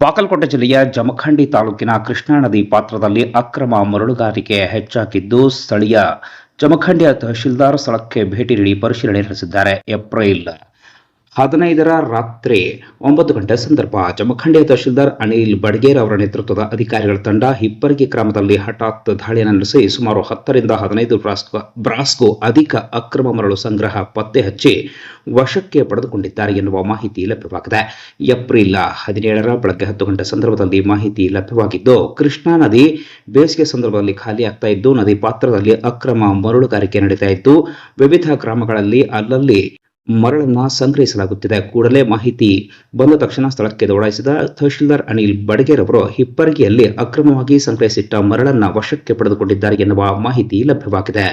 ಬಾಗಲಕೋಟೆ ಜಿಲ್ಲೆಯ ಜಮಖಂಡಿ ತಾಲೂಕಿನ ಕೃಷ್ಣಾ ನದಿ ಪಾತ್ರದಲ್ಲಿ ಅಕ್ರಮ ಮರಳುಗಾರಿಕೆ ಹೆಚ್ಚಾಗಿದ್ದು, ಸ್ಥಳೀಯ ಜಮಖಂಡಿಯ ತಹಶೀಲ್ದಾರ್ ಸ್ಥಳಕ್ಕೆ ಭೇಟಿ ನೀಡಿ ಪರಿಶೀಲನೆ ನಡೆಸಿದ್ದಾರೆ. ಏಪ್ರಿಲ್ 15ರ ರಾತ್ರಿ 9 ಗಂಟೆ ಸಂದರ್ಭ ಜಮಖಂಡಿಯ ತಹಶೀಲ್ದಾರ್ ಅನಿಲ್ ಬಡ್ಗೇರ್ ಅವರ ನೇತೃತ್ವದ ಅಧಿಕಾರಿಗಳ ತಂಡ ಹಿಪ್ಪರಗಿ ಗ್ರಾಮದಲ್ಲಿ ಹಠಾತ್ ದಾಳಿಯನ್ನು ನಡೆಸಿ ಸುಮಾರು 10 ರಿಂದ 15 ಬ್ರಾಸ್ಗೂ ಅಧಿಕ ಅಕ್ರಮ ಮರಳು ಸಂಗ್ರಹ ಪತ್ತೆ ಹಚ್ಚಿ ವಶಕ್ಕೆ ಪಡೆದುಕೊಂಡಿದ್ದಾರೆ ಎನ್ನುವ ಮಾಹಿತಿ ಲಭ್ಯವಾಗಿದೆ. ಏಪ್ರಿಲ್ 17ರ ಬೆಳಗ್ಗೆ 10 ಗಂಟೆ ಸಂದರ್ಭದಲ್ಲಿ ಮಾಹಿತಿ ಲಭ್ಯವಾಗಿದ್ದು, ಕೃಷ್ಣಾ ನದಿ ಬೇಸಿಗೆ ಸಂದರ್ಭದಲ್ಲಿ ಖಾಲಿಯಾಗ್ತಾ ಇದ್ದು, ನದಿ ಪಾತ್ರದಲ್ಲಿ ಅಕ್ರಮ ಮರಳುಗಾರಿಕೆ ನಡೀತಾ ಇದ್ದು, ವಿವಿಧ ಗ್ರಾಮಗಳಲ್ಲಿ ಅಲ್ಲಲ್ಲಿ ಮರಳನ್ನ ಸಂಗ್ರಹಿಸಲಾಗುತ್ತಿದೆ. ಕೂಡಲೇ ಮಾಹಿತಿ ಬಂದ ತಕ್ಷಣ ಸ್ಥಳಕ್ಕೆ ದೌಡಾಯಿಸಿದ ತಹಶೀಲ್ದಾರ್ ಅನಿಲ್ ಬಡ್ಗೇರ್ ಅವರು ಹಿಪ್ಪರಗಿಯಲ್ಲಿ ಅಕ್ರಮವಾಗಿ ಸಂಗ್ರಹಿಸಿಟ್ಟ ಮರಳನ್ನ ವಶಕ್ಕೆ ಪಡೆದುಕೊಂಡಿದ್ದಾರೆ ಎನ್ನುವ ಮಾಹಿತಿ ಲಭ್ಯವಾಗಿದೆ.